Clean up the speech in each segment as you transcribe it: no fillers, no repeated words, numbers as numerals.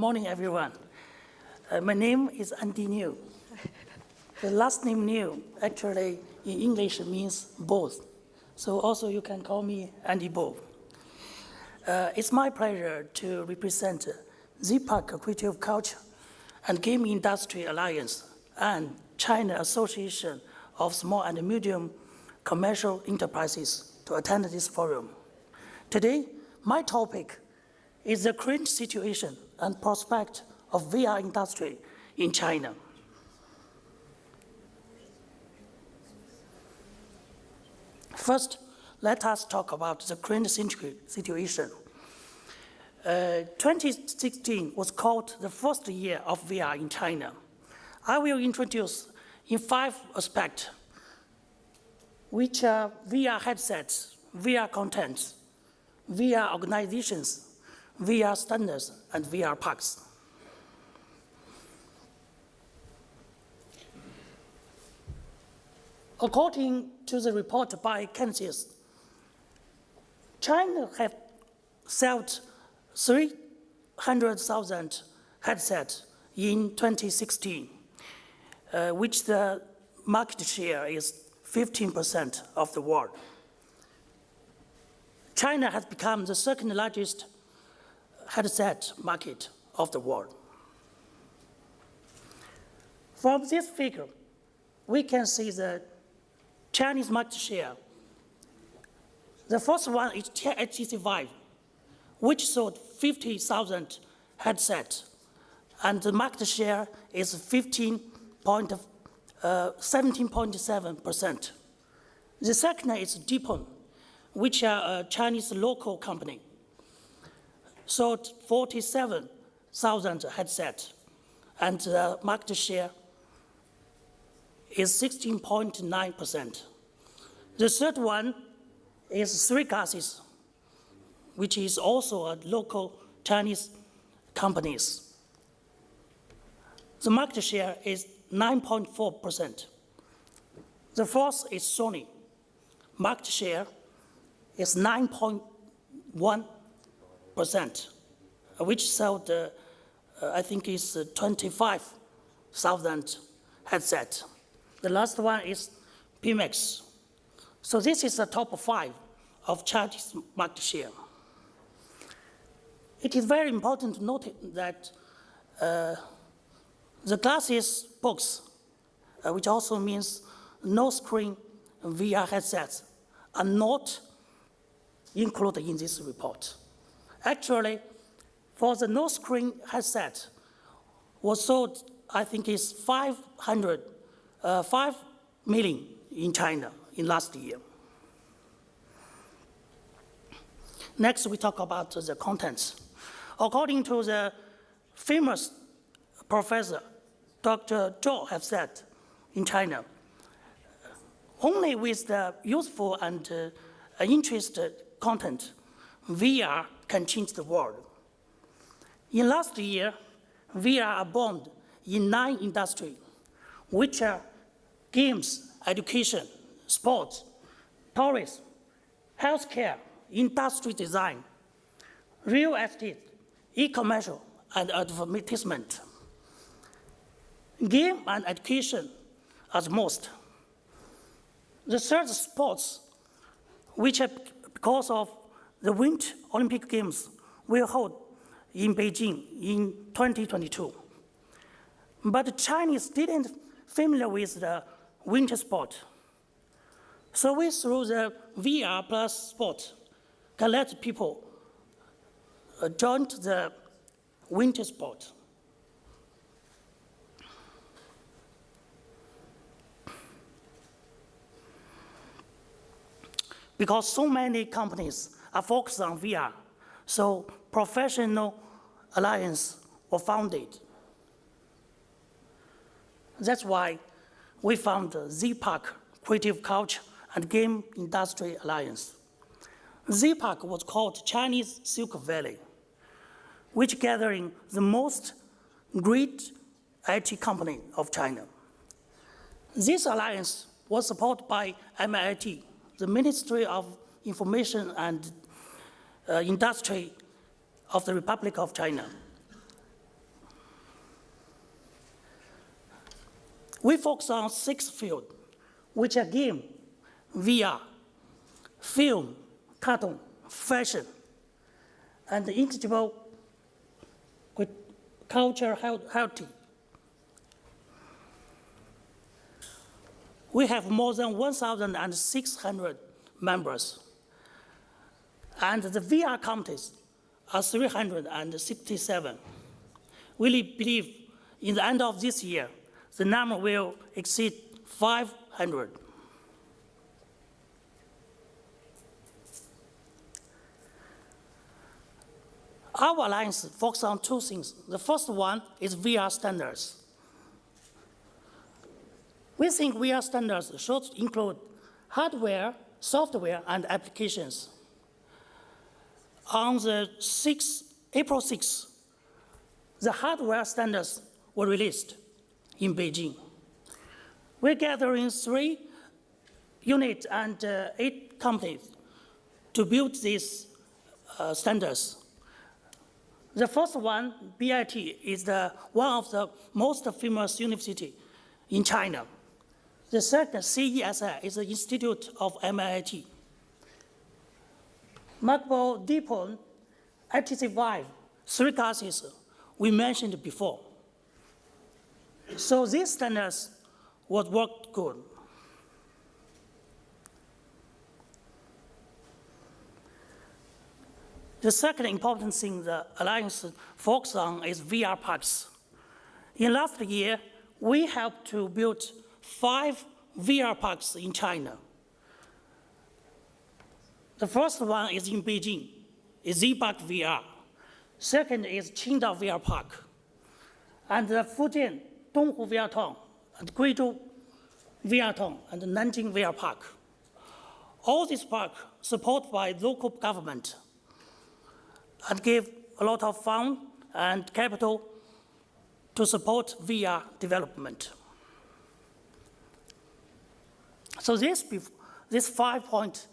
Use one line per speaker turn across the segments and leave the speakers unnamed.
morning, everyone. My name is Andy New. The last name New actually in English means both. So also you can call me Andy Bo. It's my pleasure to represent ZPAC Creative Culture and Game Industry Alliance and China Association of Small and Medium Commercial Enterprises to attend this forum. Today, my topic is the current situation and prospect of VR industry in China. First, let us talk about the current situation. 2016 was called the first year of VR in China. I will introduce in 5 aspects, which are VR headsets, VR content, VR organizations, VR standards, and VR parks. According to the report by Kansas, China has sold 300,000 headsets in 2016, which the market share is 15% of the world. China has become the second largest headset market of the world. From this figure, we can see the Chinese market share. The first one is HTC Vive, which sold 50,000 headsets, and the market share is 17.7%. The second is Deepon, which are a Chinese local company, sold 47,000 headsets, and the market share is 16.9%. The third one is Three Glasses, which is also a local Chinese company. The market share is 9.4%. The fourth is Sony. Market share is 9.1%, which sold, I think, is 25,000 headsets. The last one is Pimax. So this is the top 5 of Chinese market share. It is very important to note that the glasses box, which also means no-screen VR headsets, are not included in this report. Actually, for the no-screen headset, was sold, I think, is 5 million in China in last year. Next, we talk about the contents. According to the famous professor, Dr. Zhou has said in China, only with the useful and interesting content, VR can change the world. In last year, VR are born in 9 industries, which are games, education, sports, tourism, healthcare, industry design, real estate, e-commerce, and advertisement. Game and education are the most. The third sports, which are because of the Winter Olympic Games, will hold in Beijing in 2022. But the Chinese didn't familiar with the winter sport. So we, through the VR plus sport, can let people join the winter sport. Because so many companies are focused on VR, so professional alliance were founded. That's why we found the ZPAC Creative Culture and Game Industry Alliance. ZPAC was called Chinese Silk Valley, which gathering the most great IT company of China. This alliance was supported by MIT, the Ministry of Information and Industry of the Republic of China, We focus on 6 fields, which are game, VR, film, cartoon, fashion, and intangible with culture healthy. We have more than 1,600 members, and the VR counties are 367. We believe in the end of this year, the number will exceed 500. Our alliance focuses on 2 things. The first one is VR standards. We think VR standards should include hardware, software, and applications. On the April 6th, the hardware standards were released in Beijing. We're gathering 3 units and 8 companies to build these standards. The first one, BIT, is one of the most famous universities in China. The second, CESI, is the Institute of MIT. Markable Deepon, ITC Vive, 3 classes we mentioned before. So these standards would work good. The second important thing the Alliance focuses on is VR parks. In last year, we helped to build 5 VR parks in China. The first one is in Beijing, is Z-Park VR. Second is Qingdao VR Park. And the Fujian Donghu VR Town, and Guizhou VR Town, and Nanjing VR Park. All these parks supported by local government and give a lot of fund and capital to support VR development. So this 5 points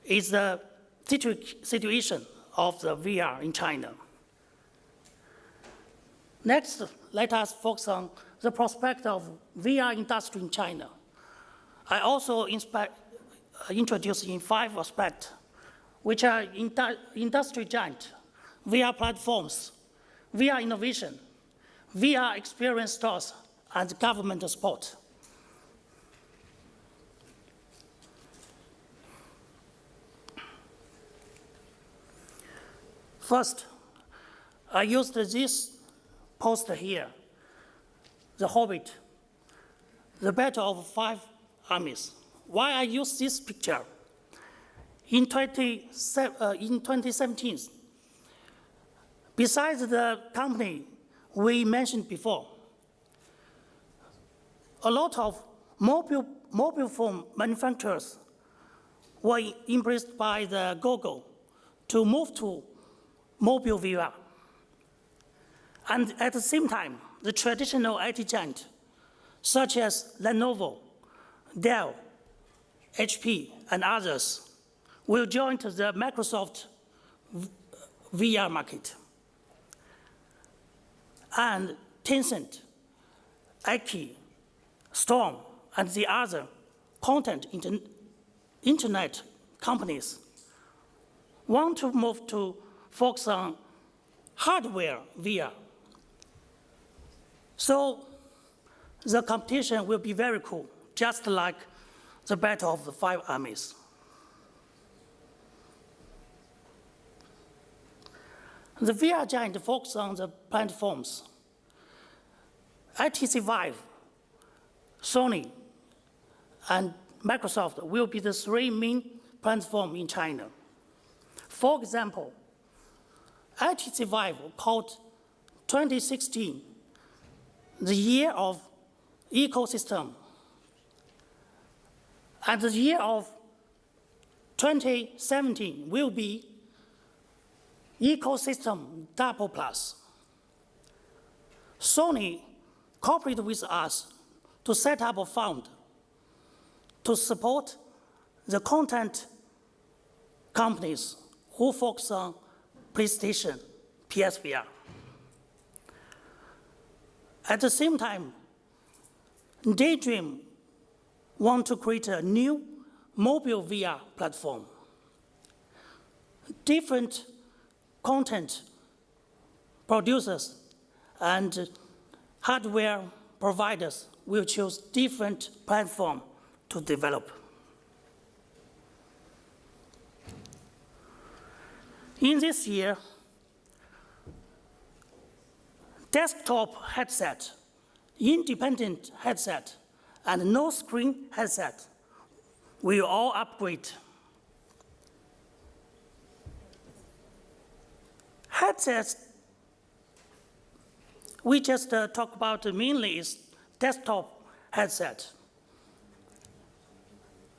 is the situation of the VR in China. Next, let us focus on the prospect of VR industry in China. I also introduce in 5 aspects, which are industry giant, VR platforms, VR innovation, VR experience stores, and government support. First, I used this poster here, The Hobbit, the battle of 5 armies. Why I use this picture? In 2017, besides the company we mentioned before, a lot of mobile phone manufacturers were embraced by the Google to move to mobile VR. And at the same time, the traditional IT giant, such as Lenovo, Dell, HP, and others, will join the Microsoft VR market. And Tencent, Aki, Storm, and the other content internet companies want to move to focus on hardware VR. So the competition will be very cool, just like the battle of the 5 armies. The VR giant focuses on the platforms. HTC Vive, Sony, and Microsoft will be the 3 main platforms in China. For example, HTC Vive called 2016 the year of ecosystem, and the year of 2017 will be ecosystem double plus. Sony cooperated with us to set up a fund to support the content companies who focus on PlayStation, PSVR. At the same time, Daydream want to create a new mobile VR platform. Different content producers and hardware providers will choose different platforms to develop. In this year, desktop headset, independent headset, and no-screen headset will all upgrade. Headsets, we just talk about mainly is desktop headset.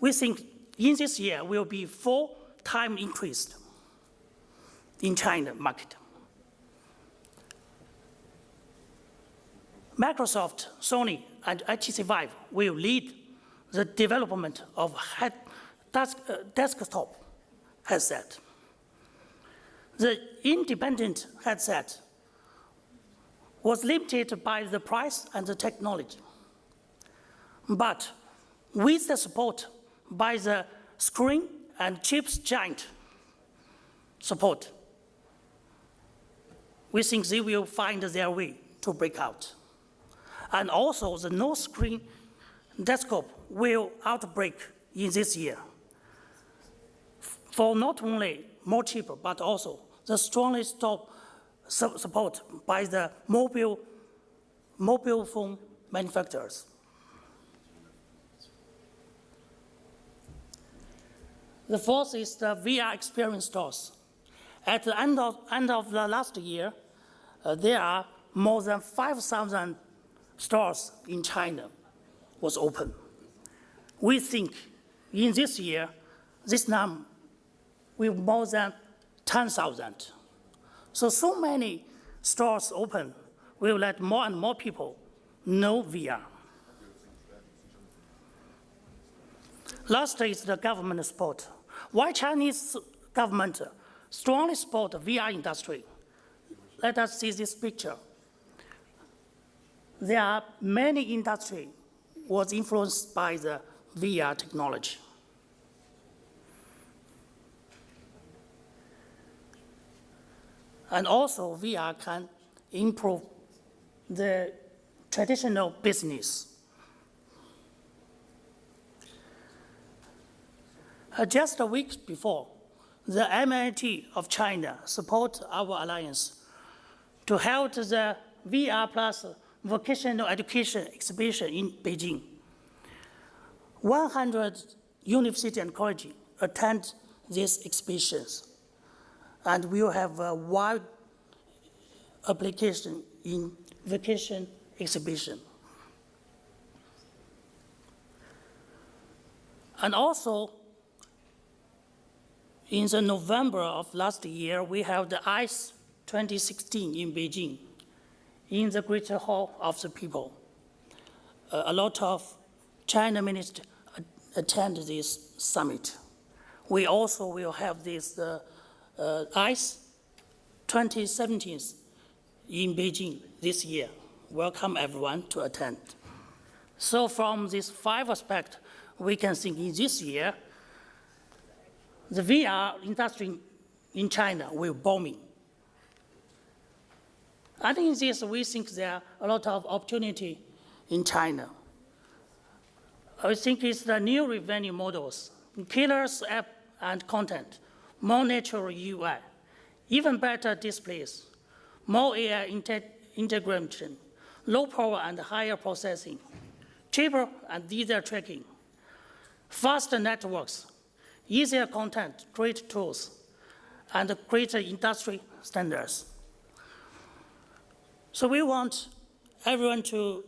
We think in this year will be 4 times increased in China market. Microsoft, Sony, and HTC Vive will lead the development of desktop headset. The independent headset was limited by the price and the technology. But with the support by the screen and chips giant support, we think they will find their way to break out. And also the no-screen desktop will outbreak in this year for not only more cheaper, but also the strongest support by the mobile phone manufacturers. The fourth is the VR experience stores. At the end of the last year, there are more than 5,000 stores in China was open. We think in this year, this number will be more than 10,000. So many stores open will let more and more people know VR. Last is the government support. Why Chinese government strongly support the VR industry? Let us see this picture. There are many industries was influenced by the VR technology. And also VR can improve the traditional business. Just a week before, the MIT of China support our alliance to hold the VR plus vocational education exhibition in Beijing. 100 universities and colleges attend these exhibitions, and we will have a wide application in vacation exhibition. And also, in the November of last year, we have the ICE 2016 in Beijing, in the Great Hall of the People. A lot of China ministers attend this summit. We also will have this ICE 2017 in Beijing this year. Welcome everyone to attend. So from these 5 aspects, we can think in this year, the VR industry in China will booming. And in this, we think there are a lot of opportunity in China. I think it's the new revenue models, killers app and content, more natural UI, even better displays, more AI integration, low power and higher processing, cheaper and easier tracking, faster networks, easier content, great tools, and greater industry standards. So we want everyone to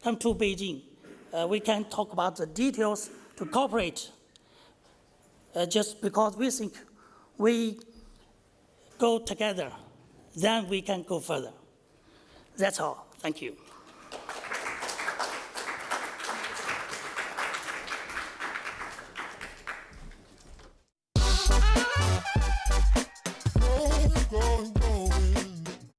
come to Beijing. We can talk about the details to cooperate, just because we think we go together, then we can go further. That's all. Thank you.